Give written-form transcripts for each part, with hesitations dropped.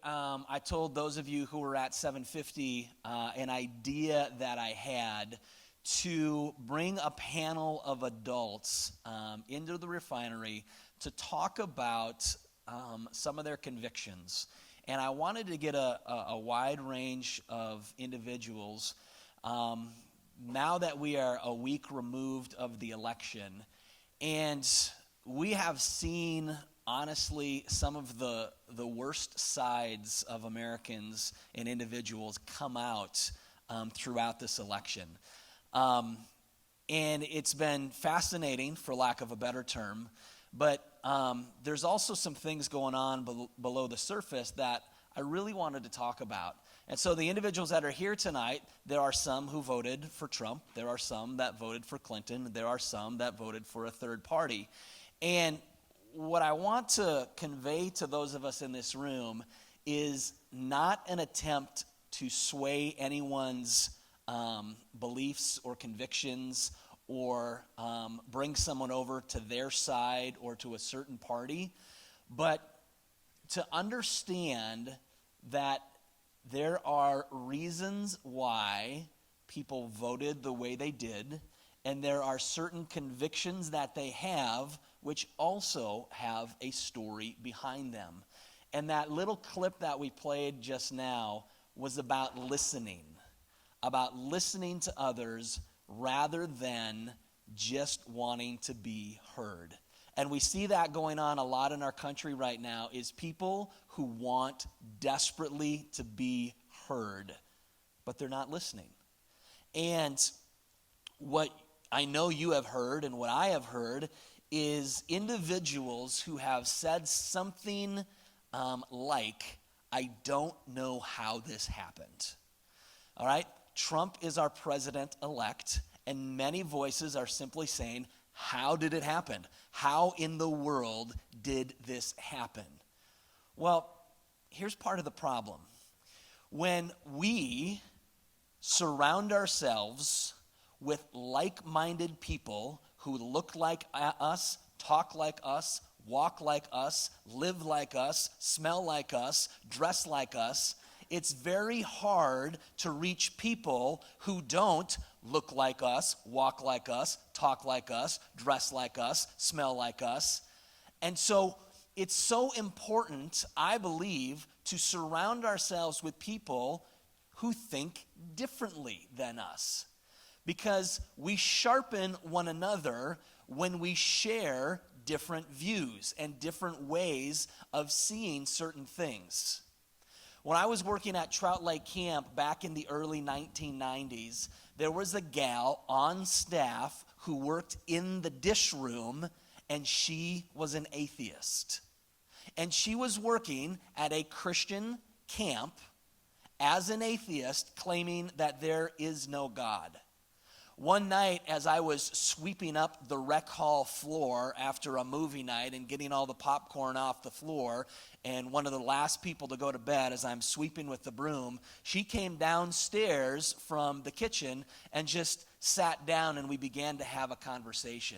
I told those of you who were at 750 an idea that I had to bring a panel of adults into the refinery to talk about some of their convictions. And I wanted to get a wide range of individuals. Now that we are a week removed of the election, and we have seen, honestly, some of the worst sides of Americans and individuals come out throughout this election. And it's been fascinating, for lack of a better term, but there's also some things going on below the surface that I really wanted to talk about. And so the individuals that are here tonight, there are some who voted for Trump. There are some that voted for Clinton. There are some that voted for a third party. And what I want to convey to those of us in this room is not an attempt to sway anyone's beliefs or convictions or bring someone over to their side or to a certain party, but to understand that there are reasons why people voted the way they did, and there are certain convictions that they have which also have a story behind them. And that little clip that we played just now was about listening to others rather than just wanting to be heard. And we see that going on a lot in our country right now, is people who want desperately to be heard, but they're not listening. And what I know you have heard and what I have heard is individuals who have said something like, I don't know how this happened. All right? Trump is our president-elect, and many voices are simply saying, how did it happen? How in the world did this happen? Well, here's part of the problem. When we surround ourselves with like-minded people who look like us, talk like us, walk like us, live like us, smell like us, dress like us, it's very hard to reach people who don't look like us, walk like us, talk like us, dress like us, smell like us. And so it's so important, I believe, to surround ourselves with people who think differently than us. Because we sharpen one another when we share different views and different ways of seeing certain things. When I was working at Trout Lake Camp back in the early 1990s, there was a gal on staff who worked in the dish room, and she was an atheist. And she was working at a Christian camp as an atheist, claiming that there is no God. One night, as I was sweeping up the rec hall floor after a movie night and getting all the popcorn off the floor, and one of the last people to go to bed as I'm sweeping with the broom, she came downstairs from the kitchen and just sat down, and we began to have a conversation.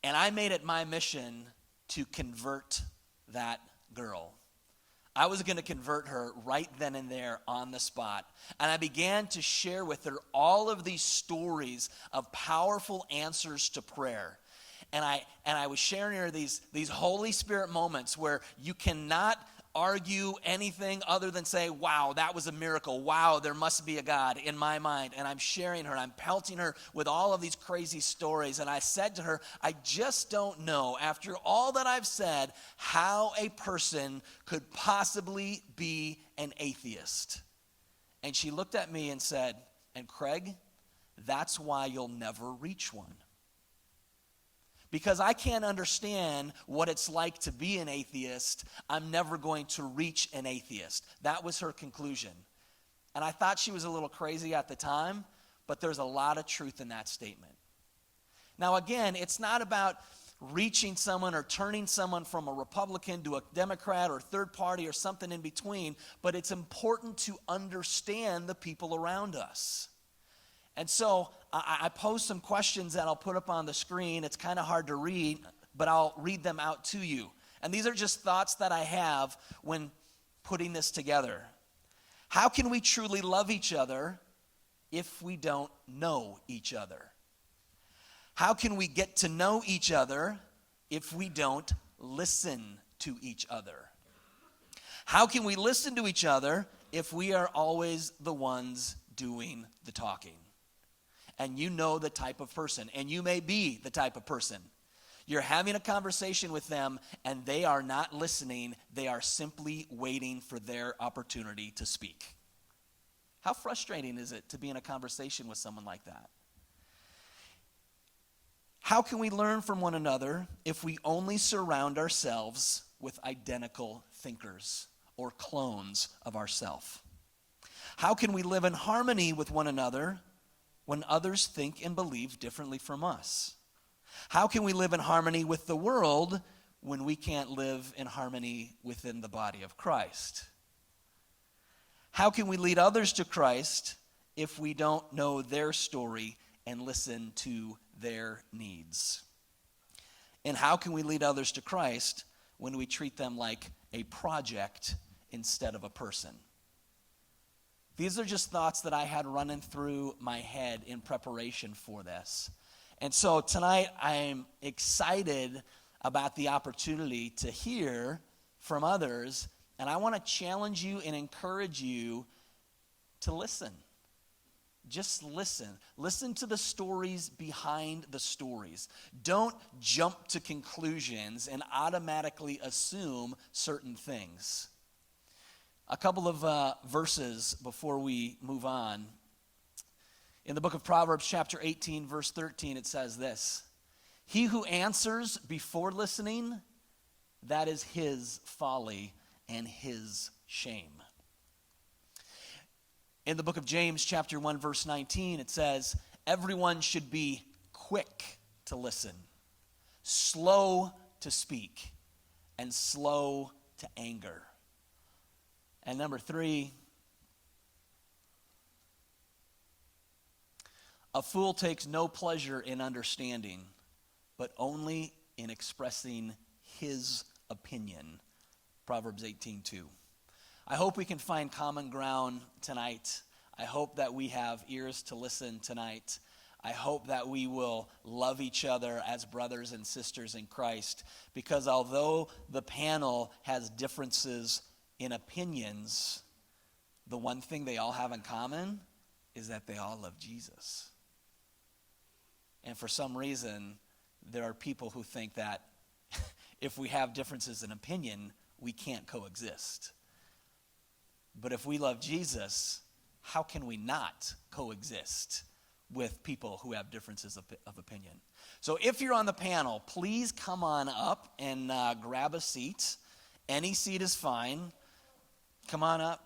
And I made it my mission to convert that girl. I was going to convert her right then and there on the spot. And I began to share with her all of these stories of powerful answers to prayer. And I was sharing her these Holy Spirit moments where you cannot argue anything other than say, wow, that was a miracle. Wow, there must be a God in my mind. And I'm sharing her, I'm pelting her with all of these crazy stories. And I said to her, I just don't know, after all that I've said, how a person could possibly be an atheist. And she looked at me and said, and Craig, that's why you'll never reach one. Because I can't understand what it's like to be an atheist, I'm never going to reach an atheist. That was her conclusion. And I thought she was a little crazy at the time, but there's a lot of truth in that statement. Now again, it's not about reaching someone or turning someone from a Republican to a Democrat or third party or something in between, but it's important to understand the people around us. And so I posed some questions that I'll put up on the screen. It's kind of hard to read, but I'll read them out to you. And these are just thoughts that I have when putting this together. How can we truly love each other if we don't know each other? How can we get to know each other if we don't listen to each other? How can we listen to each other if we are always the ones doing the talking? And you know the type of person, and you may be the type of person. You're having a conversation with them, and they are not listening. They are simply waiting for their opportunity to speak. How frustrating is it to be in a conversation with someone like that? How can we learn from one another if we only surround ourselves with identical thinkers or clones of ourselves? How can we live in harmony with one another when others think and believe differently from us? How can we live in harmony with the world when we can't live in harmony within the body of Christ? How can we lead others to Christ if we don't know their story and listen to their needs? And how can we lead others to Christ when we treat them like a project instead of a person? These are just thoughts that I had running through my head in preparation for this. And so tonight I'm excited about the opportunity to hear from others, and I want to challenge you and encourage you to listen. Just listen. Listen to the stories behind the stories. Don't jump to conclusions and automatically assume certain things. A couple of verses before we move on. In the book of Proverbs, chapter 18, verse 13, it says this: "He who answers before listening, that is his folly and his shame." In the book of James, chapter 1, verse 19, it says, "Everyone should be quick to listen, slow to speak, and slow to anger." And number 3, "A fool takes no pleasure in understanding, but only in expressing his opinion." Proverbs 18:2. I hope we can find common ground tonight. I hope that we have ears to listen tonight. I hope that we will love each other as brothers and sisters in Christ, because although the panel has differences in opinions, the one thing they all have in common is that they all love Jesus. And for some reason, there are people who think that if we have differences in opinion, we can't coexist. But if we love Jesus, how can we not coexist with people who have differences of opinion? So if you're on the panel, please come on up and grab a seat. Any seat is fine. Come on up.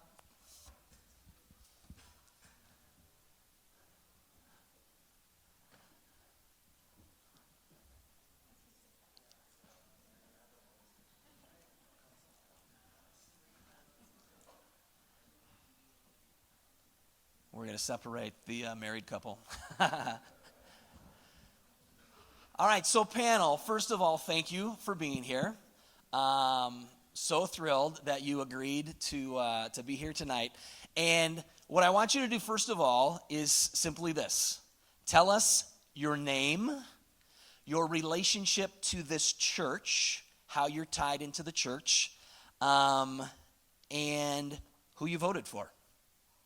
We're going to separate the married couple. All right, so panel, first of all, thank you for being here. So thrilled that you agreed to be here tonight. And what I want you to do, first of all, is simply this. Tell us your name, your relationship to this church, how you're tied into the church, and who you voted for.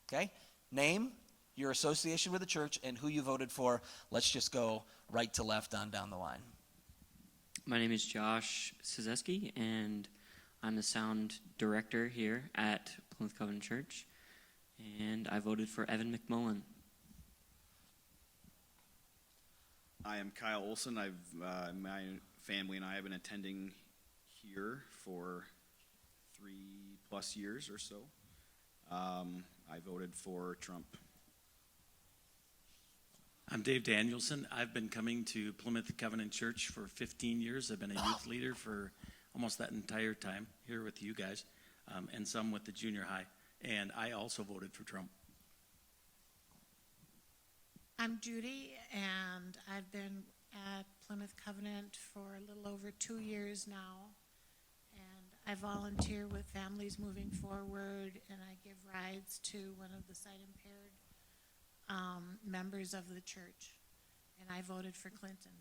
Okay? Name, your association with the church, and who you voted for. Let's just go right to left on down the line. My name is Josh Sizeski, and I'm the sound director here at Plymouth Covenant Church, and I voted for Evan McMullen. I am Kyle Olson. My family and I have been attending here for 3+ years or so. I voted for Trump. I'm Dave Danielson. I've been coming to Plymouth Covenant Church for 15 years. I've been a youth leader for almost that entire time here with you guys, and some with the junior high. And I also voted for Trump. I'm Judy, and I've been at Plymouth Covenant for a little over 2 years now. I volunteer with Families Moving Forward, and I give rides to one of the sight impaired members of the church. And I voted for Clinton.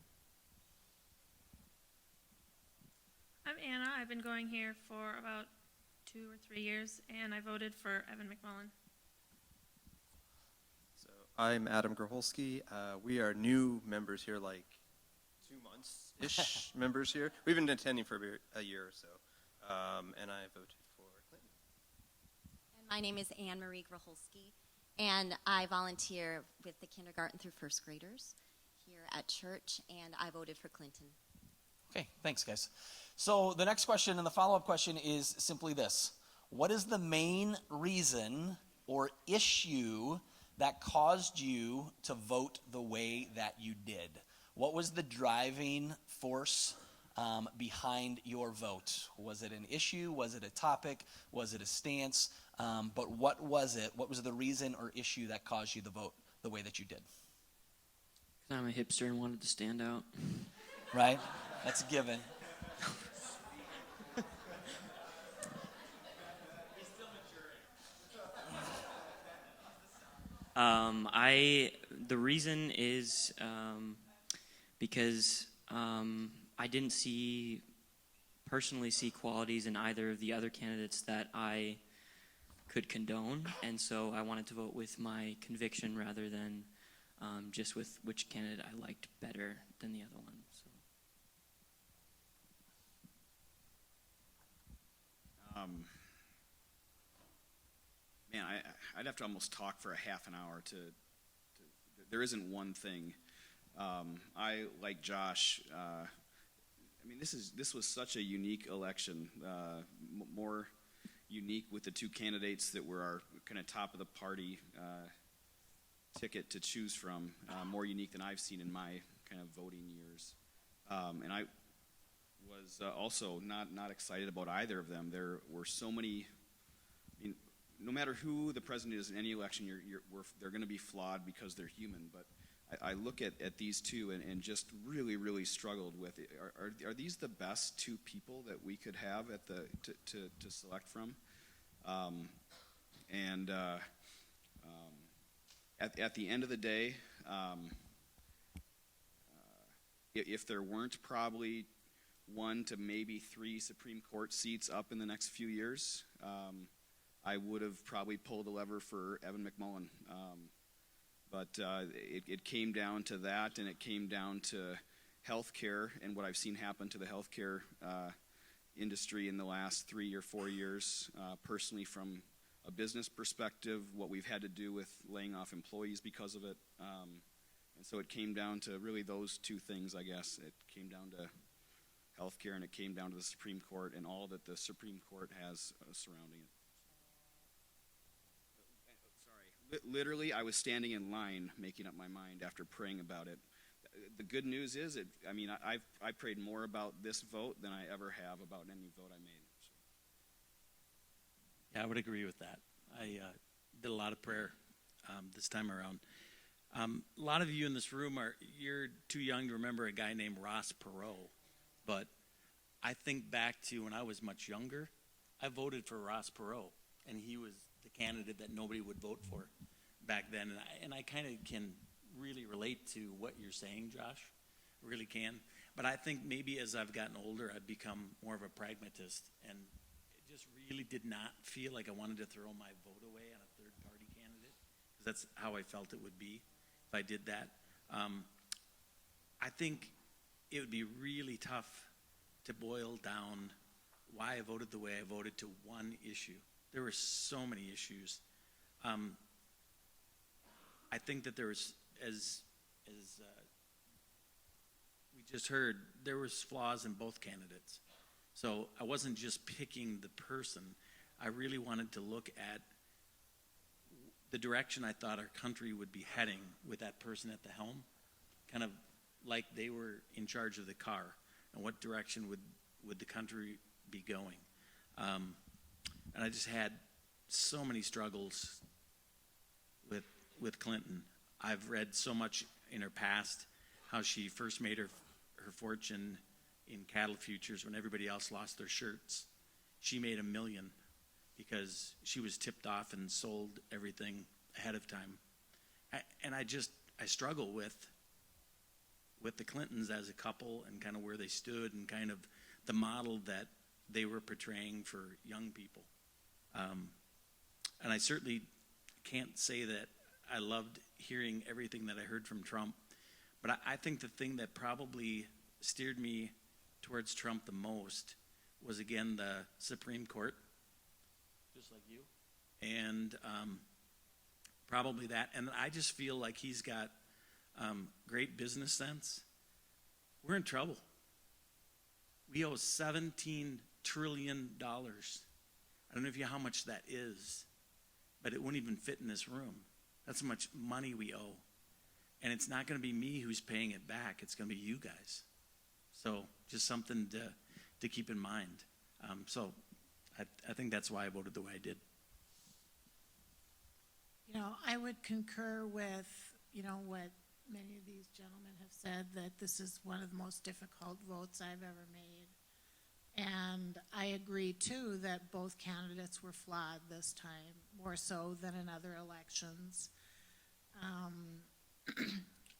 I'm Anna. I've been going here for about 2 or 3 years, and I voted for Evan McMullen. So I'm Adam Graholski. We are new members here, like 2 months-ish members here. We've been attending for a year or so, and I voted for Clinton. And my name is Anne Marie Graholski, and I volunteer with the kindergarten through first graders here at church, and I voted for Clinton. Okay, thanks, guys. So the next question and the follow-up question is simply this. What is the main reason or issue that caused you to vote the way that you did? What was the driving force behind your vote? Was it an issue? Was it a topic? Was it a stance? But what was it? What was the reason or issue that caused you to vote the way that you did? I'm a hipster and wanted to stand out. Right? That's a given. The reason is because I didn't personally see qualities in either of the other candidates that I could condone, and so I wanted to vote with my conviction rather than just with which candidate I liked better than the other one. So. Man, I'd have to almost talk for a half an hour to there isn't one thing. I, like Josh, I mean, this was such a unique election, more unique with the two candidates that were our kind of top of the party ticket to choose from, more unique than I've seen in my kind of voting years. And I was also not excited about either of them. There were so many. I mean, no matter who the president is in any election, they're going to be flawed because they're human. But I look at these two and just really struggled with it. Are these the best two people that we could have to select from? At the end of the day, if there weren't probably 1 to maybe 3 Supreme Court seats up in the next few years, I would have probably pulled a lever for Evan McMullen. But it came down to that, and it came down to health care and what I've seen happen to the health care industry in the last 3 or 4 years, personally from a business perspective, what we've had to do with laying off employees because of it. And so it came down to really those two things, I guess. It came down to health care, and it came down to the Supreme Court and all that the Supreme Court has surrounding it. Literally, I was standing in line making up my mind after praying about it. The good news is, I prayed more about this vote than I ever have about any vote I made. So. Yeah, I would agree with that. I did a lot of prayer this time around. A lot of you in this room you're too young to remember a guy named Ross Perot, but I think back to when I was much younger, I voted for Ross Perot, and he was the candidate that nobody would vote for back then. And I kind of can really relate to what you're saying, Josh. I really can. But I think maybe as I've gotten older, I've become more of a pragmatist. And it just really did not feel like I wanted to throw my vote away on a third-party candidate. Because that's how I felt it would be if I did that. I think it would be really tough to boil down why I voted the way I voted to one issue. There were so many issues. I think that there was, as we just heard, there was flaws in both candidates. So I wasn't just picking the person. I really wanted to look at the direction I thought our country would be heading with that person at the helm, kind of like they were in charge of the car, and what direction would the country be going. And I just had so many struggles with Clinton. I've read so much in her past, how she first made her fortune in cattle futures when everybody else lost their shirts. she made $1 million because she was tipped off and sold everything ahead of time. And I struggle with the Clintons as a couple and kind of where they stood and kind of the model that they were portraying for young people. And I certainly can't say that I loved hearing everything that I heard from Trump, but I think the thing that probably steered me towards Trump the most was, again, the Supreme Court, just like you, and probably that. And I just feel like he's got great business sense. We're in trouble. We owe $17 trillion. I don't know if you know how much that is, but it wouldn't even fit in this room. That's how much money we owe. And it's not going to be me who's paying it back. It's going to be you guys. So just something to keep in mind. So I think that's why I voted the way I did. You know, I would concur with, you know, what many of these gentlemen have said, that this is one of the most difficult votes I've ever made. And I agree, too, that both candidates were flawed this time, more so than in other elections.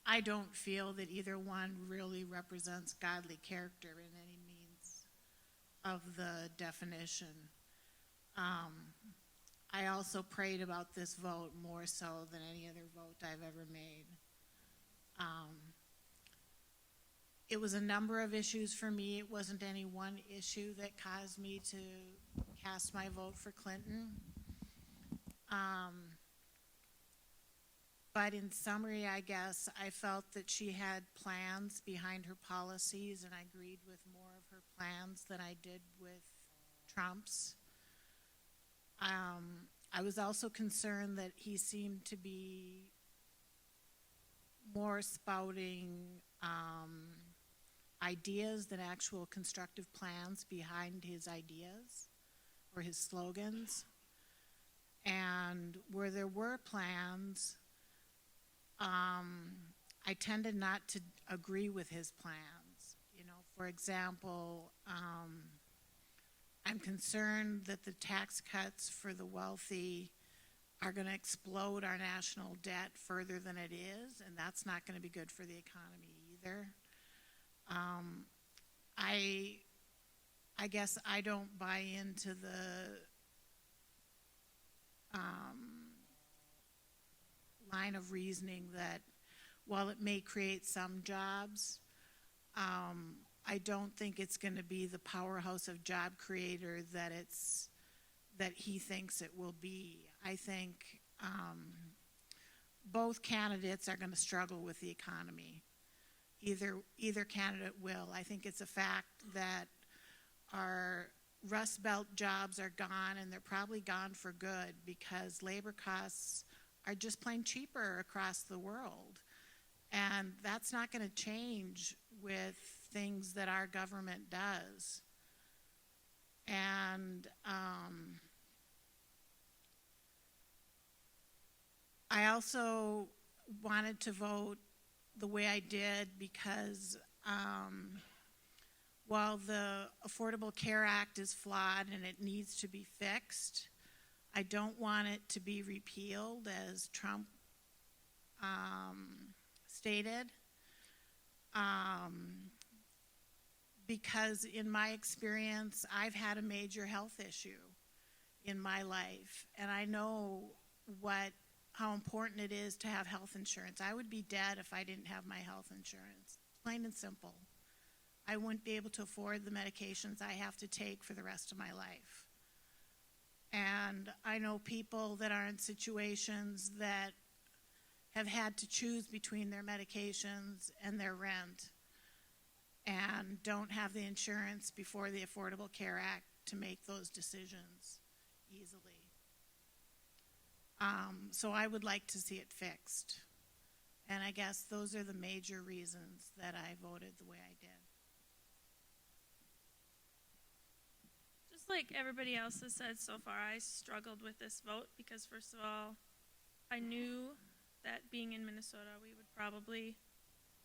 I don't feel that either one really represents godly character in any means of the definition. I also prayed about this vote more so than any other vote I've ever made. It was a number of issues for me. It wasn't any one issue that caused me to cast my vote for Clinton. But in summary, I guess, I felt that she had plans behind her policies, and I agreed with more of her plans than I did with Trump's. I was also concerned that he seemed to be more spouting ideas than actual constructive plans behind his ideas or his slogans. And where there were plans, I tended not to agree with his plans. You know, for example, I'm concerned that the tax cuts for the wealthy are going to explode our national debt further than it is, and that's not going to be good for the economy either. I guess I don't buy into the line of reasoning that while it may create some jobs, I don't think it's going to be the powerhouse of job creator that he thinks it will be. I think both candidates are going to struggle with the economy. Either candidate will. I think it's a fact that our Rust Belt jobs are gone, and they're probably gone for good because labor costs are just plain cheaper across the world. And that's not going to change with things that our government does. And I also wanted to vote the way I did because while the Affordable Care Act is flawed and it needs to be fixed, I don't want it to be repealed, as Trump stated, because in my experience, I've had a major health issue in my life, and I know how important it is to have health insurance. I would be dead if I didn't have my health insurance, plain and simple. I wouldn't be able to afford the medications I have to take for the rest of my life. And I know people that are in situations that have had to choose between their medications and their rent and don't have the insurance before the Affordable Care Act to make those decisions easily. So I would like to see it fixed. And I guess those are the major reasons that I voted the way I did. Just like everybody else has said so far, I struggled with this vote because, first of all, I knew that being in Minnesota,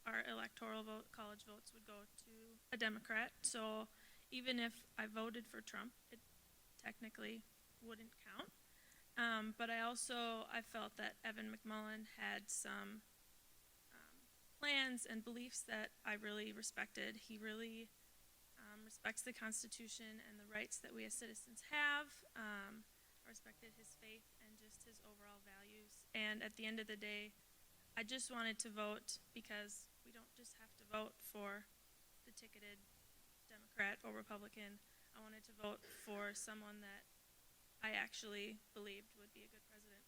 our electoral vote, college votes would go to a Democrat. So even if I voted for Trump, technically wouldn't count. But I felt that Evan McMullen had some plans and beliefs that I really respected. He really respects the Constitution and the rights that we as citizens have. I respected his faith and just his overall values. And at the end of the day, I just wanted to vote because we don't just have to vote for the ticketed Democrat or Republican. I wanted to vote for someone that I actually believed would be a good president.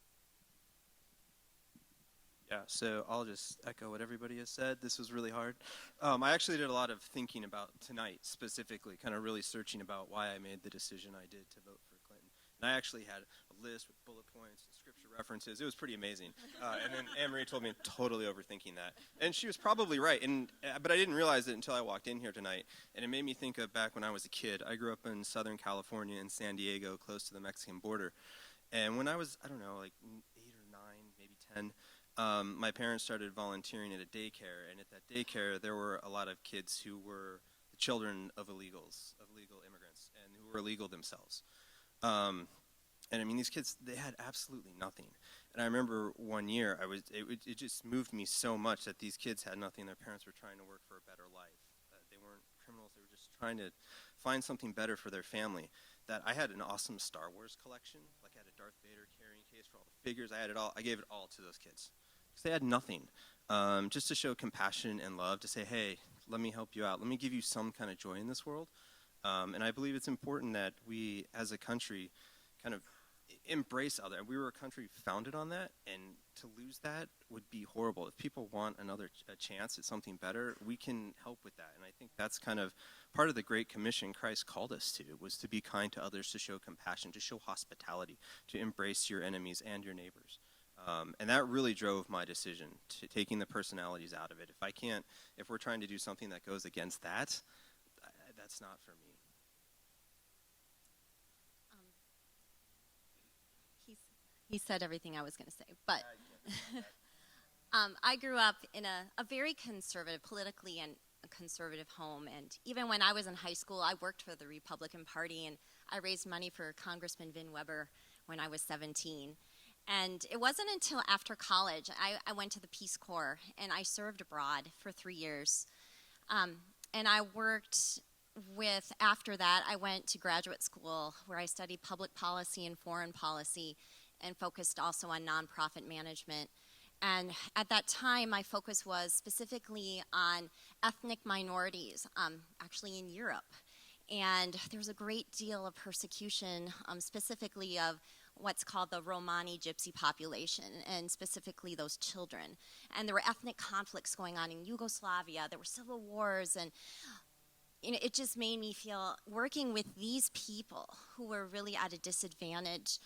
Yeah, so I'll just echo what everybody has said. This was really hard. I actually did a lot of thinking about tonight specifically, kind of really searching about why I made the decision I did to vote for Clinton. And I actually had a list with bullet points and scripture references. It was pretty amazing. And then Anne-Marie told me I'm totally overthinking that. And she was probably right, but I didn't realize it until I walked in here tonight. And it made me think of back when I was a kid. I grew up in Southern California in San Diego, close to the Mexican border. And when I was, I don't know, like 8 or 9, maybe 10, my parents started volunteering at a daycare, and at that daycare there were a lot of kids who were the children of legal immigrants, and who were illegal themselves. And I mean, these kids, they had absolutely nothing. And I remember one year, it just moved me so much that these kids had nothing. Their parents were trying to work for a better life. They weren't criminals. They were just trying to find something better for their family. That I had an awesome Star Wars collection. Like I had a Darth Vader carrying case for all the figures. I had it all. I gave it all to those kids. Because they had nothing. Just to show compassion and love, to say, hey, let me help you out. Let me give you some kind of joy in this world. And I believe it's important that we, as a country, kind of embrace other. We were a country founded on that, and to lose that would be horrible. If people want a chance at something better, we can help with that. And I think that's kind of part of the Great Commission Christ called us to, was to be kind to others, to show compassion, to show hospitality, to embrace your enemies and your neighbors. And that really drove my decision to taking the personalities out of it. If we're trying to do something that goes against that, that's not for me. He said everything I was going to say, but I grew up in a very conservative, politically and a conservative home, and even when I was in high school, I worked for the Republican Party, and I raised money for Congressman Vin Weber when I was 17. And it wasn't until after college, I went to the Peace Corps, and I served abroad for 3 years. And I worked after that, I went to graduate school where I studied public policy and foreign policy, and focused also on nonprofit management. And at that time, my focus was specifically on ethnic minorities, actually in Europe. And there was a great deal of persecution, specifically of what's called the Romani Gypsy population, and specifically those children. And there were ethnic conflicts going on in Yugoslavia. There were civil wars, and it just made me feel, working with these people who were really at a disadvantage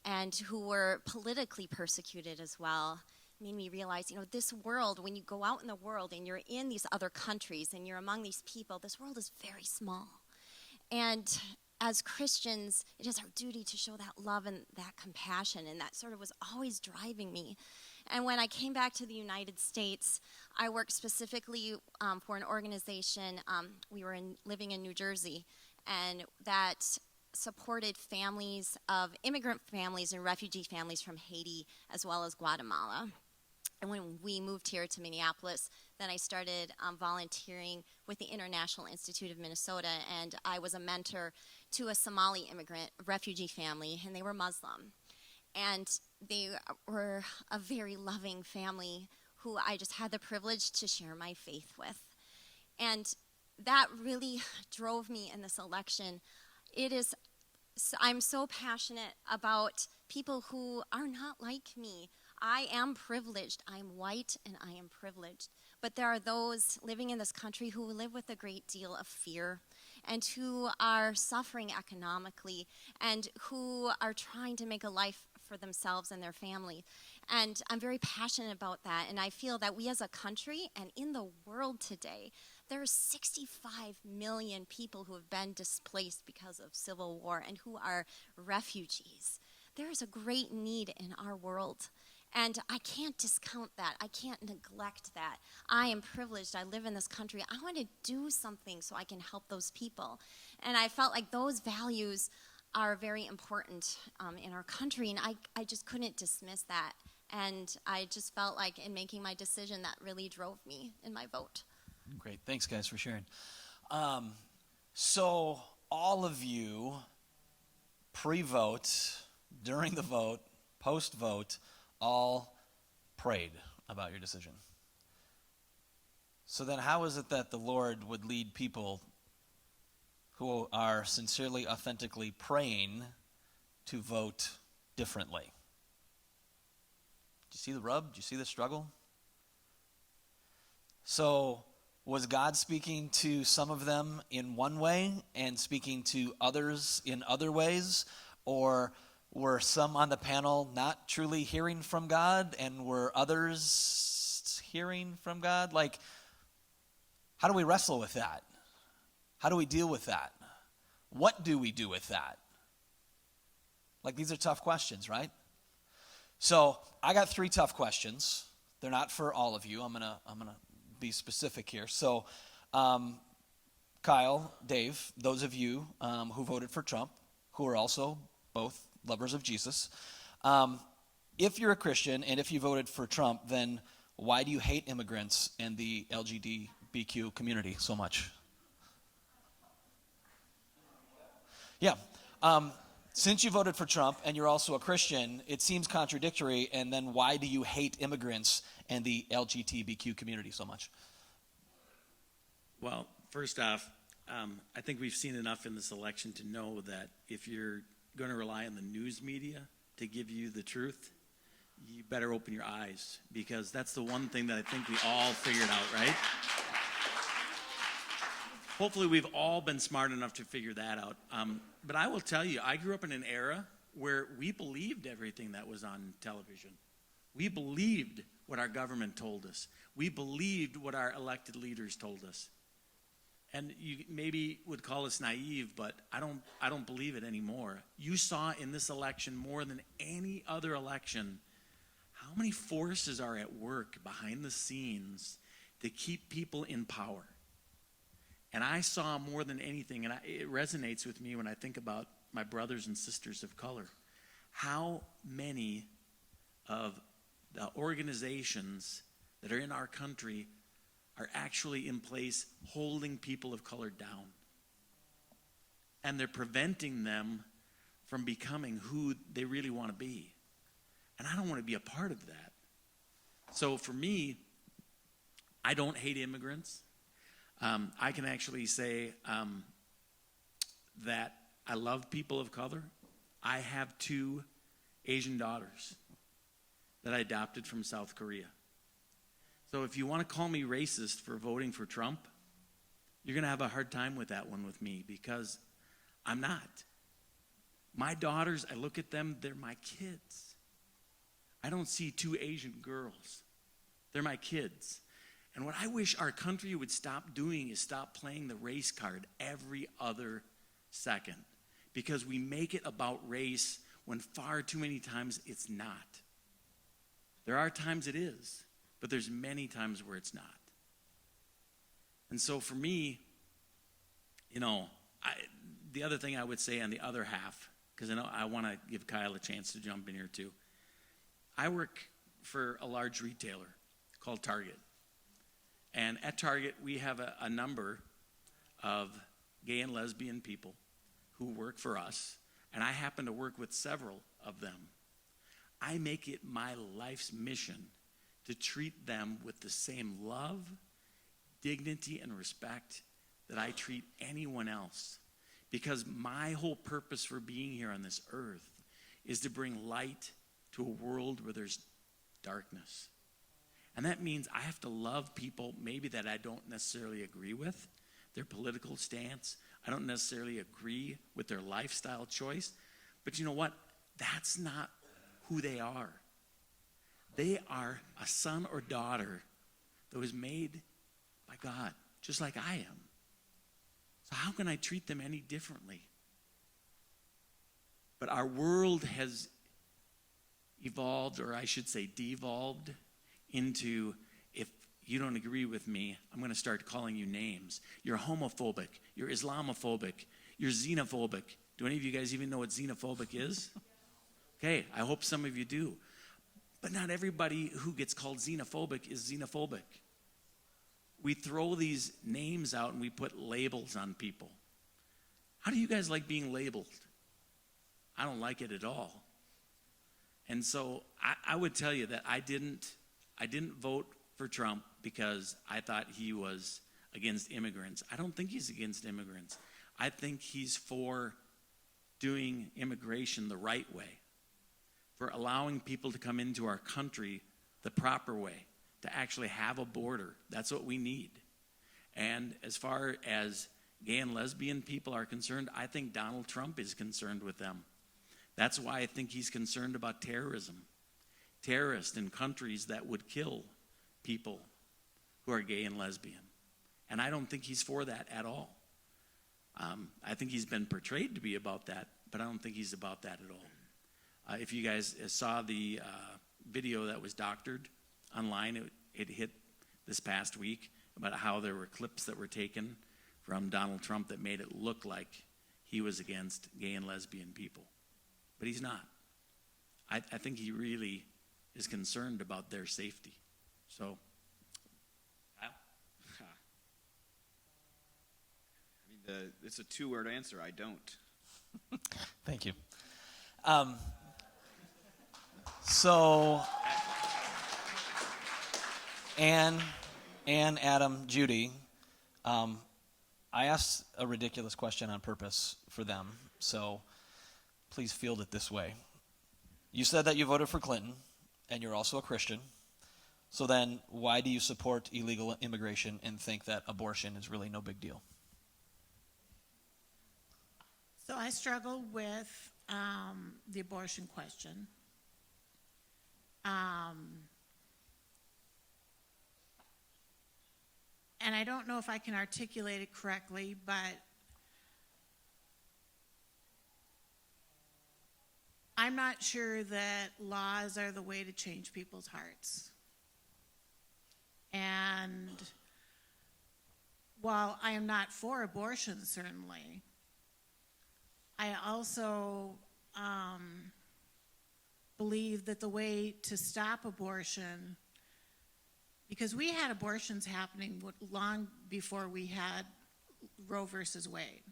and who were politically persecuted as well, made me realize, this world, when you go out in the world and you're in these other countries and you're among these people, this world is very small. And as Christians, it is our duty to show that love and that compassion, and that sort of was always driving me. And when I came back to the United States, I worked specifically for an organization. We were living in New Jersey, and that supported families of immigrant families and refugee families from Haiti as well as Guatemala. And when we moved here to Minneapolis, then I started volunteering with the International Institute of Minnesota, and I was a mentor to a Somali immigrant refugee family, and they were Muslim. And they were a very loving family who I just had the privilege to share my faith with. And that really drove me in this election. I'm so passionate about people who are not like me. I am privileged. I'm white and I am privileged. But there are those living in this country who live with a great deal of fear, and who are suffering economically, and who are trying to make a life for themselves and their family. And I'm very passionate about that. And I feel that we as a country and in the world today, there are 65 million people who have been displaced because of civil war and who are refugees. There is a great need in our world. And I can't discount that. I can't neglect that. I am privileged. I live in this country. I want to do something so I can help those people. And I felt like those values are very important in our country, and I just couldn't dismiss that. And I just felt like in making my decision that really drove me in my vote. Great. Thanks, guys, for sharing. So all of you, pre-vote, during the vote, post-vote, all prayed about your decision. So then how is it that the Lord would lead people who are sincerely, authentically praying to vote differently? Do you see the rub? Do you see the struggle? So was God speaking to some of them in one way and speaking to others in other ways? Or were some on the panel not truly hearing from God, and were others hearing from God? Like, how do we wrestle with that? How do we deal with that? What do we do with that? Like, these are tough questions, right? So I got 3 tough questions. They're not for all of you. I'm gonna be specific here. So, Kyle, Dave, those of you who voted for Trump, who are also both lovers of Jesus, if you're a Christian and if you voted for Trump, then why do you hate immigrants and the LGBTQ community so much? Yeah. Since you voted for Trump and you're also a Christian, it seems contradictory. And then why do you hate immigrants and the LGBTQ community so much? Well, first off, I think we've seen enough in this election to know that if you're going to rely on the news media to give you the truth, you better open your eyes, because that's the one thing that I think we all figured out, right? Hopefully we've all been smart enough to figure that out. But I will tell you, I grew up in an era where we believed everything that was on television. We believed what our government told us. We believed what our elected leaders told us. And you maybe would call us naive, but I don't believe it anymore. You saw in this election more than any other election how many forces are at work behind the scenes to keep people in power. And I saw more than anything, and it resonates with me when I think about my brothers and sisters of color, how many of the organizations that are in our country are actually in place holding people of color down. And they're preventing them from becoming who they really want to be. And I don't want to be a part of that. So for me, I don't hate immigrants. I can actually say that I love people of color. I have 2 Asian daughters that I adopted from South Korea. So if you want to call me racist for voting for Trump, you're going to have a hard time with that one with me, because I'm not. My daughters, I look at them, they're my kids. I don't see 2 Asian girls. They're my kids. And what I wish our country would stop doing is stop playing the race card every other second, because we make it about race when far too many times it's not. There are times it is, but there's many times where it's not. And so for me, the other thing I would say on the other half, because I know I want to give Kyle a chance to jump in here too. I work for a large retailer called Target. And at Target, we have a number of gay and lesbian people who work for us, and I happen to work with several of them. I make it my life's mission to treat them with the same love, dignity, and respect that I treat anyone else. Because my whole purpose for being here on this earth is to bring light to a world where there's darkness. And that means I have to love people maybe that I don't necessarily agree with, their political stance. I don't necessarily agree with their lifestyle choice. But you know what? That's not who they are. They are a son or daughter that was made by God, just like I am. So how can I treat them any differently? But our world has evolved, or I should say devolved, into, if you don't agree with me, I'm going to start calling you names. You're homophobic. You're Islamophobic. You're xenophobic. Do any of you guys even know what xenophobic is? Okay, I hope some of you do. But not everybody who gets called xenophobic is xenophobic. We throw these names out and we put labels on people. How do you guys like being labeled? I don't like it at all. And so I would tell you that I didn't vote for Trump because I thought he was against immigrants. I don't think he's against immigrants. I think he's for doing immigration the right way, for allowing people to come into our country the proper way, to actually have a border. That's what we need. And as far as gay and lesbian people are concerned, I think Donald Trump is concerned with them. That's why I think he's concerned about terrorism. Terrorists in countries that would kill people who are gay and lesbian. And I don't think he's for that at all. I think he's been portrayed to be about that, but I don't think he's about that at all. If you guys saw the video that was doctored online, it hit this past week about how there were clips that were taken from Donald Trump that made it look like he was against gay and lesbian people. But he's not. I think he really is concerned about their safety. So, I mean, it's a two-word answer. I don't. Thank you. So, Ann, Adam, Judy, I asked a ridiculous question on purpose for them, so please field it this way. You said that you voted for Clinton, and you're also a Christian. So then, why do you support illegal immigration and think that abortion is really no big deal? So I struggle with the abortion question. And I don't know if I can articulate it correctly, but I'm not sure that laws are the way to change people's hearts. And while I am not for abortion, certainly, I also believe that the way to stop abortion, because we had abortions happening long before we had Roe versus Wade.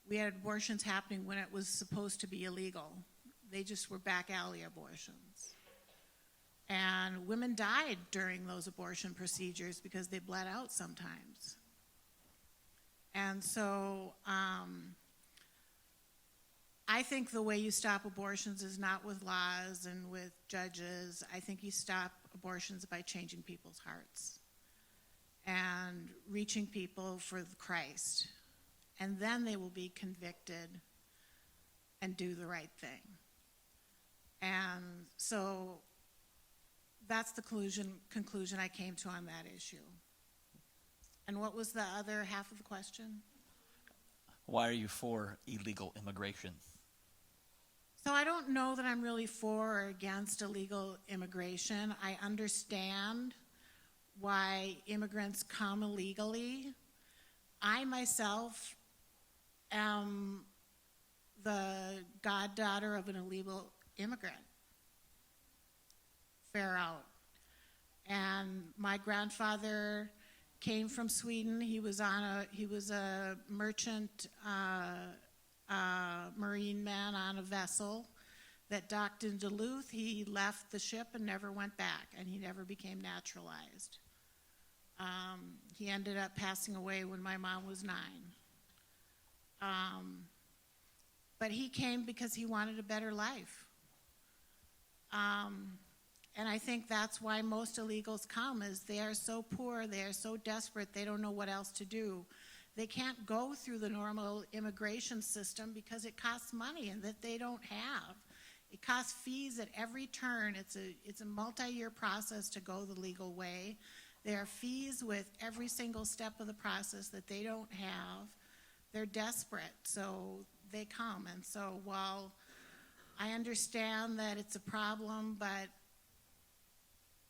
We had abortions happening when it was supposed to be illegal. They just were back alley abortions. And women died during those abortion procedures because they bled out sometimes. And so I think the way you stop abortions is not with laws and with judges. I think you stop abortions by changing people's hearts and reaching people for Christ. And then they will be convicted and do the right thing. And so that's the conclusion I came to on that issue. And what was the other half of the question? Why are you for illegal immigration? So I don't know that I'm really for or against illegal immigration. I understand why immigrants come illegally. I myself am the goddaughter of an illegal immigrant. Fair out. And my grandfather came from Sweden. He was a merchant marine man on a vessel that docked in Duluth. He left the ship and never went back, and he never became naturalized. He ended up passing away when my mom was 9. But he came because he wanted a better life. And I think that's why most illegals come, is they are so poor, they are so desperate, they don't know what else to do. They can't go through the normal immigration system because it costs money and that they don't have. It costs fees at every turn. It's a multi-year process to go the legal way. There are fees with every single step of the process that they don't have. They're desperate, so they come. And so while I understand that it's a problem, but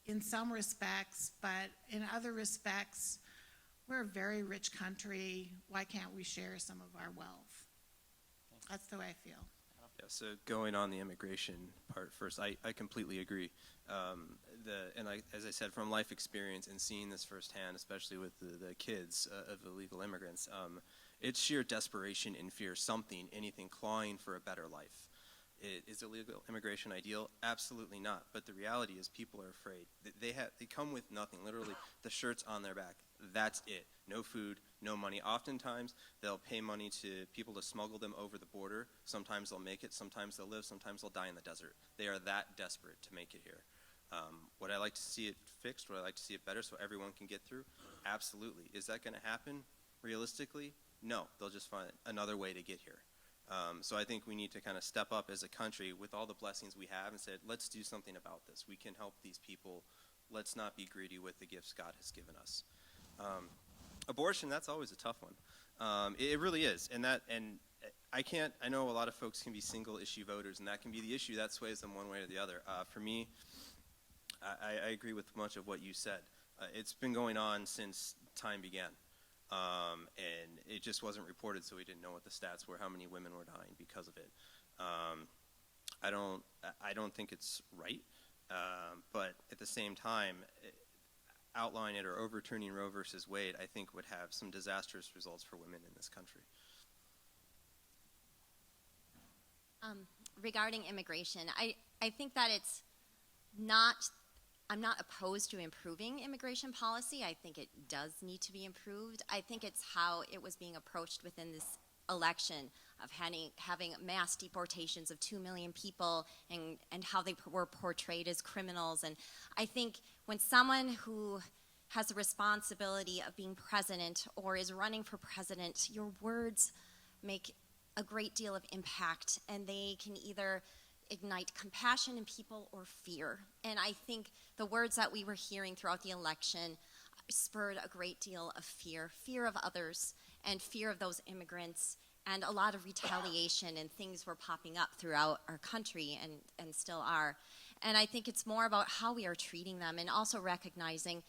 in some respects, but in other respects, we're a very rich country. Why can't we share some of our wealth? That's the way I feel. Yeah, so going on the immigration part first, I completely agree. As I said, from life experience and seeing this firsthand, especially with the kids of illegal immigrants, it's sheer desperation and fear, anything clawing for a better life. Is illegal immigration ideal? Absolutely not. But the reality is people are afraid. They come with nothing, literally the shirt's on their back. That's it. No food, no money. Oftentimes, they'll pay money to people to smuggle them over the border. Sometimes they'll make it, sometimes they'll live, sometimes they'll die in the desert. They are that desperate to make it here. Would I like to see it fixed? Would I like to see it better so everyone can get through? Absolutely. Is that going to happen realistically? No. They'll just find another way to get here. So I think we need to kind of step up as a country with all the blessings we have and say, let's do something about this. We can help these people. Let's not be greedy with the gifts God has given us. Abortion, that's always a tough one. It really is. And I know a lot of folks can be single issue voters, and that can be the issue that sways them one way or the other. For me, I agree with much of what you said. It's been going on since time began. And it just wasn't reported, so we didn't know what the stats were, how many women were dying because of it. I don't think it's right, but at the same time, outlawing it or overturning Roe versus Wade, I think would have some disastrous results for women in this country. Regarding immigration, I think that I'm not opposed to improving immigration policy. I think it does need to be improved. I think it's how it was being approached within this election of having mass deportations of 2 million people and how they were portrayed as criminals. And I think when someone who has the responsibility of being president or is running for president, your words make a great deal of impact, and they can either ignite compassion in people or fear. And I think the words that we were hearing throughout the election spurred a great deal of fear of others and fear of those immigrants, and a lot of retaliation, and things were popping up throughout our country and still are. And I think it's more about how we are treating them, and also recognizing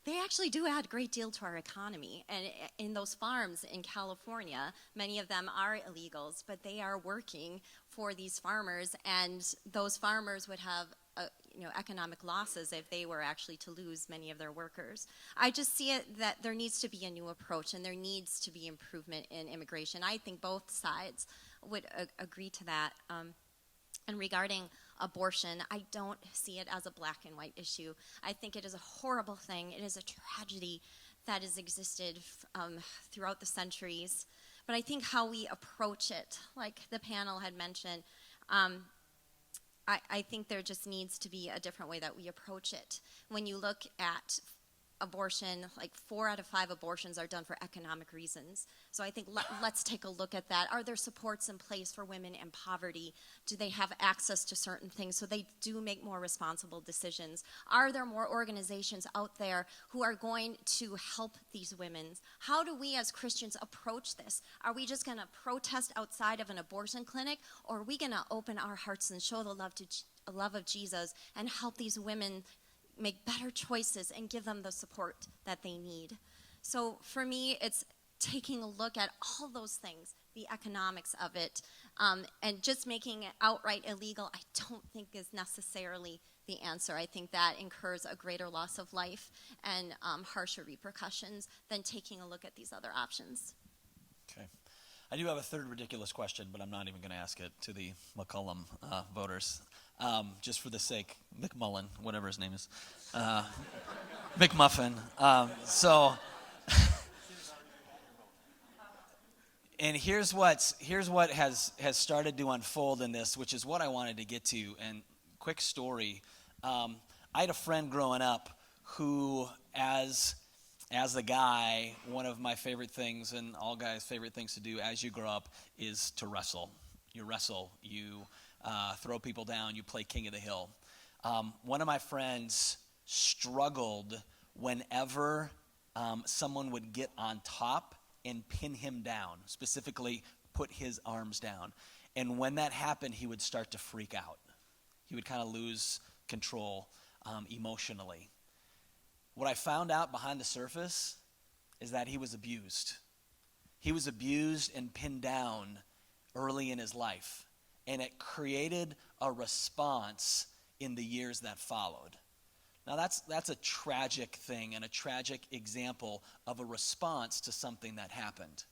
they actually do add a great deal to our economy. And in those farms in California, many of them are illegals, but they are working for these farmers, and those farmers would have economic losses if they were actually to lose many of their workers. I just see it that there needs to be a new approach, and there needs to be improvement in immigration. I think both sides would agree to that. And regarding abortion, I don't see it as a black and white issue. I think it is a horrible thing. It is a tragedy that has existed throughout the centuries. But I think how we approach it, like the panel had mentioned, I think there just needs to be a different way that we approach it. When you look at abortion, like 4 out of 5 abortions are done for economic reasons. So I think let's take a look at that. Are there supports in place for women in poverty? Do they have access to certain things so they do make more responsible decisions? Are there more organizations out there who are going to help these women? How do we as Christians approach this? Are we just going to protest outside of an abortion clinic, or are we going to open our hearts and show the love of Jesus and help these women make better choices and give them the support that they need? So for me, it's taking a look at all those things, the economics of it, and just making it outright illegal, I don't think is necessarily the answer. I think that incurs a greater loss of life and harsher repercussions than taking a look at these other options. Okay. I do have a third ridiculous question, but I'm not even going to ask it to the McCullum voters. Just for the sake, McMullen, whatever his name is, McMuffin. And here's what has started to unfold in this, which is what I wanted to get to. And quick story, I had a friend growing up who, as a guy, one of my favorite things, and all guys' favorite things to do as you grow up, is to wrestle. You wrestle. You throw people down. You play king of the hill. One of my friends struggled whenever someone would get on top and pin him down, specifically put his arms down. And when that happened, he would start to freak out. He would kind of lose control emotionally. What I found out behind the surface is that he was abused. He was abused and pinned down early in his life, and it created a response in the years that followed. Now that's a tragic thing and a tragic example of a response to something that happened.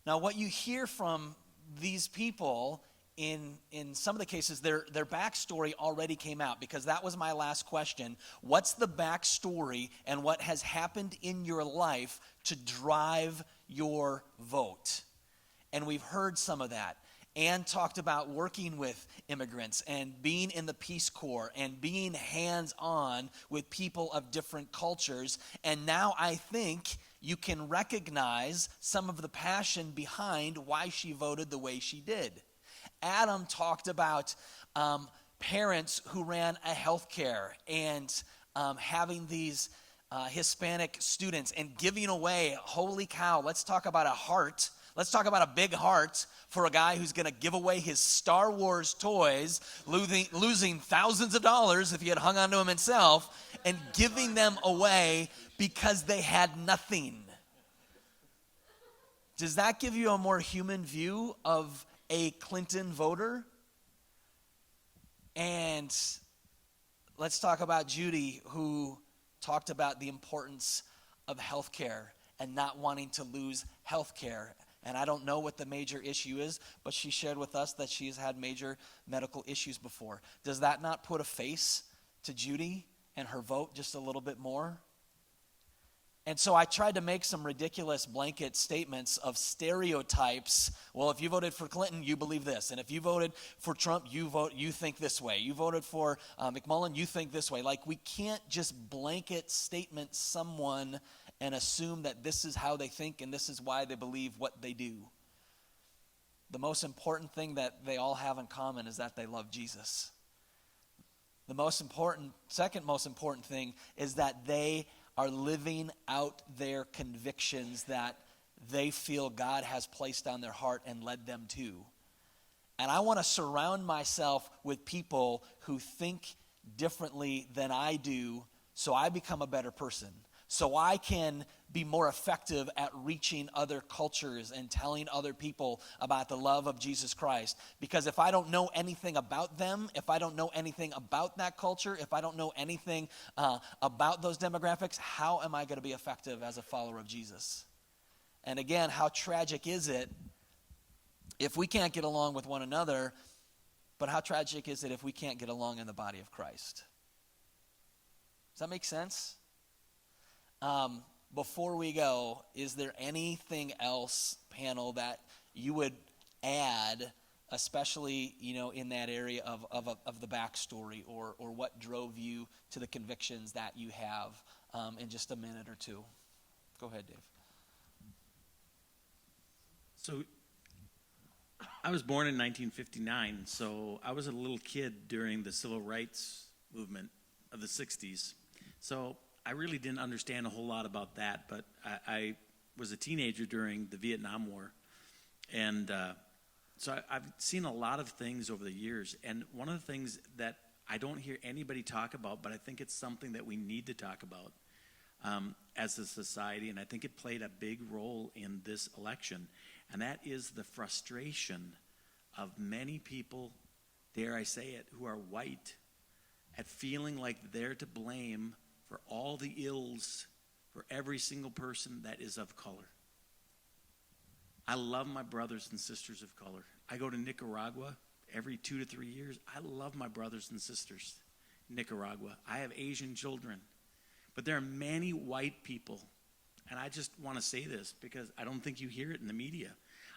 Now what you hear from these people in some of the cases, their backstory already came out, because that was my last question. What's the backstory and what has happened in your life to drive your vote? And we've heard some of that. Ann talked about working with immigrants and being in the Peace Corps and being hands-on with people of different cultures. And now I think you can recognize some of the passion behind why she voted the way she did. Adam talked about parents who ran a healthcare and having these Hispanic students and giving away, holy cow, let's talk about a heart. Let's talk about a big heart for a guy who's going to give away his Star Wars toys, losing thousands of dollars if he had hung on to them himself, and giving them away because they had nothing. Does that give you a more human view of a Clinton voter? And let's talk about Judy, who talked about the importance of health care and not wanting to lose health care. And I don't know what the major issue is, but she shared with us that she's had major medical issues before. Does that not put a face to Judy and her vote just a little bit more? And so I tried to make some ridiculous blanket statements of stereotypes. Well, if you voted for Clinton, you believe this. And if you voted for Trump, you think this way. You voted for McMullen, you think this way. Like, we can't just blanket statement someone and assume that this is how they think and this is why they believe what they do. The most important thing that they all have in common is that they love Jesus. The second most important thing is that they are living out their convictions that they feel God has placed on their heart and led them to. And I want to surround myself with people who think differently than I do, so I become a better person, so I can be more effective at reaching other cultures and telling other people about the love of Jesus Christ. Because if I don't know anything about them, if I don't know anything about that culture, if I don't know anything about those demographics, how am I going to be effective as a follower of Jesus? And again, how tragic is it if we can't get along with one another, but how tragic is it if we can't get along in the body of Christ? Does that make sense? Before we go, is there anything else, panel, that you would add, especially, in that area of the backstory, or what drove you to the convictions that you have, in just a minute or two? Go ahead, Dave. So I was born in 1959, so I was a little kid during the civil rights movement of the 60s. So I really didn't understand a whole lot about that, but I was a teenager during the Vietnam War. And so I've seen a lot of things over the years. And one of the things that I don't hear anybody talk about, but I think it's something that we need to talk about as a society, and I think it played a big role in this election, and that is the frustration of many people, dare I say it, who are white, at feeling like they're to blame for all the ills for every single person that is of color. I love my brothers and sisters of color. I go to Nicaragua every 2 to 3 years. I love my brothers and sisters in Nicaragua. I have Asian children. But there are many white people, and I just want to say this because I don't think you hear it in the media.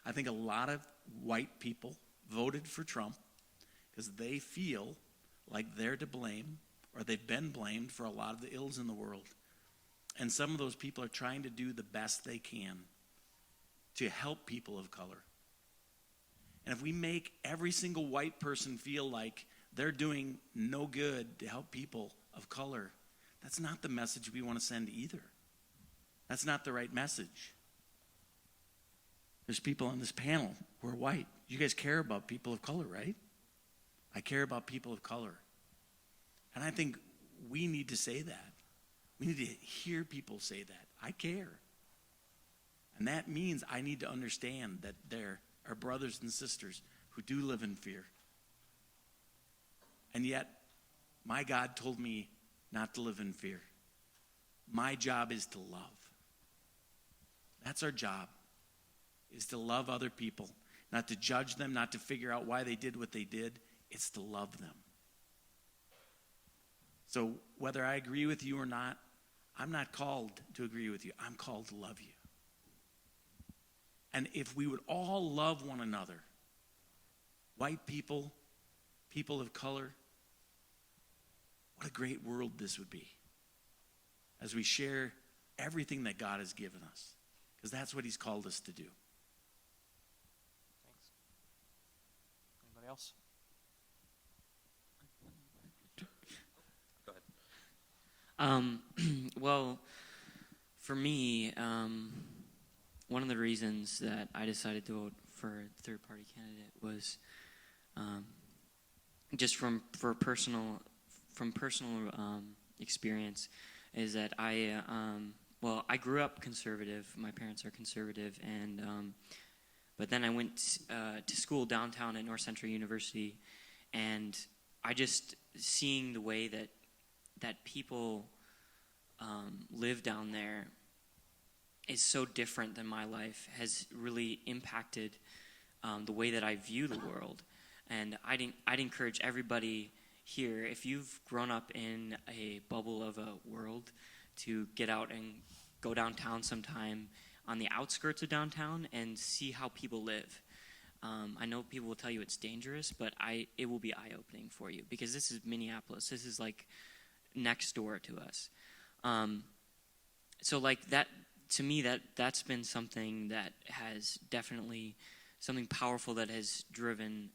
I think a lot of white people voted for Trump because they feel like they're to blame, or they've been blamed for a lot of the ills in the world. And some of those people are trying to do the best they can to help people of color. And if we make every single white person feel like they're doing no good to help people of color, that's not the message we want to send either. That's not the right message. There's people on this panel who are white. You guys care about people of color, right? I care about people of color. And I think we need to say that. We need to hear people say that. I care. And that means I need to understand that there are brothers and sisters who do live in fear. And yet, my God told me not to live in fear. My job is to love. That's our job, is to love other people, not to judge them, not to figure out why they did what they did. It's to love them. So whether I agree with you or not, I'm not called to agree with you. I'm called to love you. And if we would all love one another, white people, people of color, what a great world this would be as we share everything that God has given us, because that's what he's called us to do. Thanks. Anybody else? Go ahead. Well, for me, one of the reasons that I decided to vote for a third-party candidate was just from personal experience, is that I grew up conservative. My parents are conservative, and but then I went to school downtown at North Central University, and I just seeing the way that people live down there is so different than my life, has really impacted the way that I view the world. And I'd encourage everybody here, if you've grown up in a bubble of a world, to get out and go downtown sometime on the outskirts of downtown and see how people live. I know people will tell you it's dangerous, but it will be eye-opening for you, because this is Minneapolis. This is like next door to us. So like that, to me, that's been something that has definitely, something powerful that has driven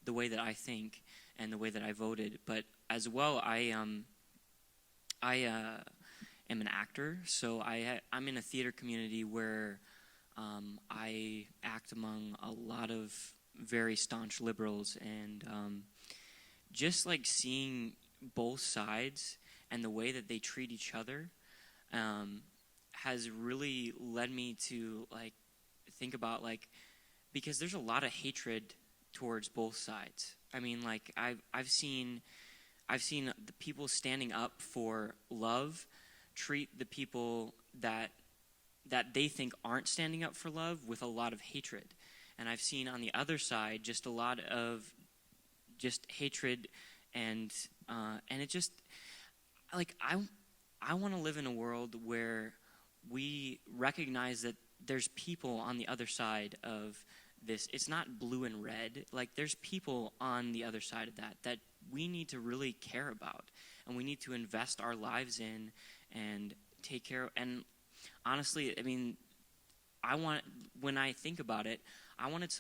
the way that I think and the way that I voted. But as well, I am an actor, so I'm in a theater community where I act among a lot of very staunch liberals, and just like seeing both sides and the way that they treat each other has really led me to like think about, like, because there's a lot of hatred towards both sides. I mean, like I've seen the people standing up for love treat the people that they think aren't standing up for love with a lot of hatred. And I've seen on the other side just a lot of just hatred, and it just, like, I want to live in a world where we recognize that there's people on the other side of this. It's not blue and red. Like, there's people on the other side of that we need to really care about, and we need to invest our lives in and take care of. And honestly, I mean, when I think about it, I wanted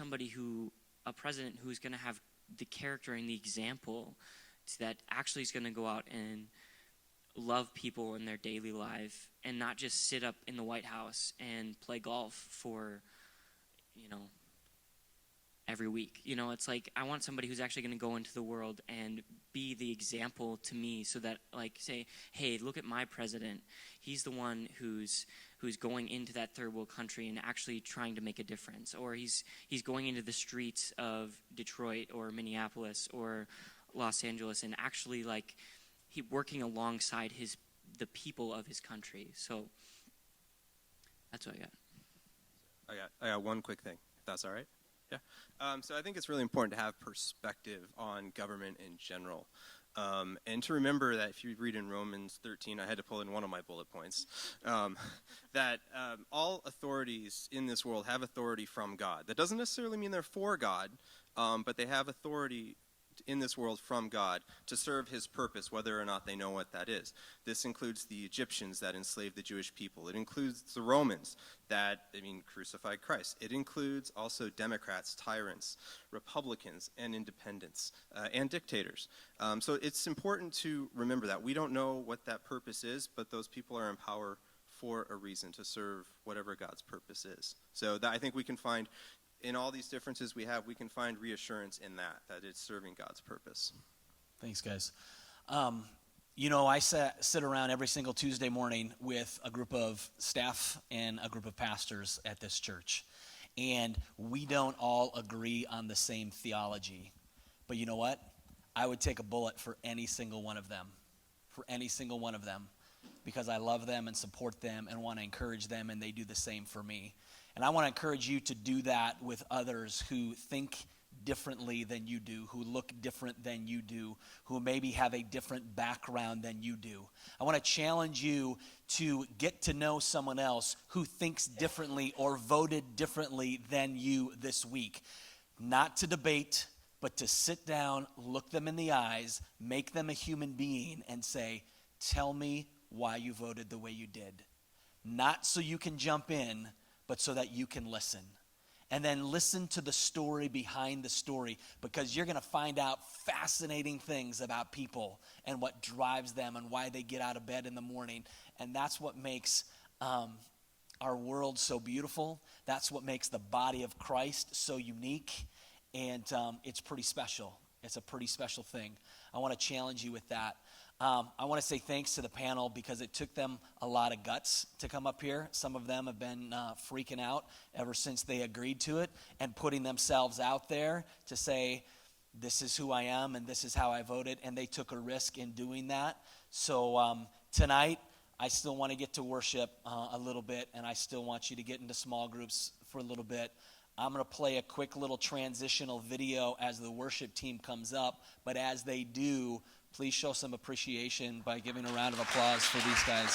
a president who's going to have the character and the example that actually is going to go out and love people in their daily life, and not just sit up in the White House and play golf for, every week. It's like, I want somebody who's actually going to go into the world and be the example to me, so that, like, say, hey, look at my president. He's the one who's going into that third world country and actually trying to make a difference. Or he's going into the streets of Detroit or Minneapolis or Los Angeles and actually, like, he working alongside the people of his country. So that's what I got. I got one quick thing, if that's all right. Yeah. So I think it's really important to have perspective on government in general. And to remember that if you read in Romans 13, I had to pull in one of my bullet points, that all authorities in this world have authority from God. That doesn't necessarily mean they're for God, but they have authority in this world from God to serve his purpose, whether or not they know what that is. This includes the Egyptians that enslaved the Jewish people. It includes the Romans that, crucified Christ. It includes also Democrats, tyrants, Republicans, and independents, and dictators. So it's important to remember that. We don't know what that purpose is, but those people are in power for a reason, to serve whatever God's purpose is. So that, I think we can find, in all these differences we have, we can find reassurance in that it's serving God's purpose. Thanks, guys. I sit around every single Tuesday morning with a group of staff and a group of pastors at this church. and we don't all agree on the same theology. But you know what? I would take a bullet for any single one of them, because I love them and support them and want to encourage them, and they do the same for me. And I want to encourage you to do that with others who think differently than you do, who look different than you do, who maybe have a different background than you do. I want to challenge you to get to know someone else who thinks differently or voted differently than you this week. Not to debate, but to sit down, look them in the eyes, make them a human being, and say, tell me why you voted the way you did. Not so you can jump in, but so that you can listen. And then listen to the story behind the story, because you're going to find out fascinating things about people and what drives them and why they get out of bed in the morning. And that's what makes our world so beautiful. That's what makes the body of Christ so unique. And it's pretty special. It's a pretty special thing. I want to challenge you with that. I want to say thanks to the panel, because it took them a lot of guts to come up here. Some of them have been freaking out ever since they agreed to it and putting themselves out there to say, this is who I am and this is how I voted, and they took a risk in doing that. So tonight, I still want to get to worship a little bit, and I still want you to get into small groups for a little bit. I'm going to play a quick little transitional video as the worship team comes up, but as they do, please show some appreciation by giving a round of applause for these guys.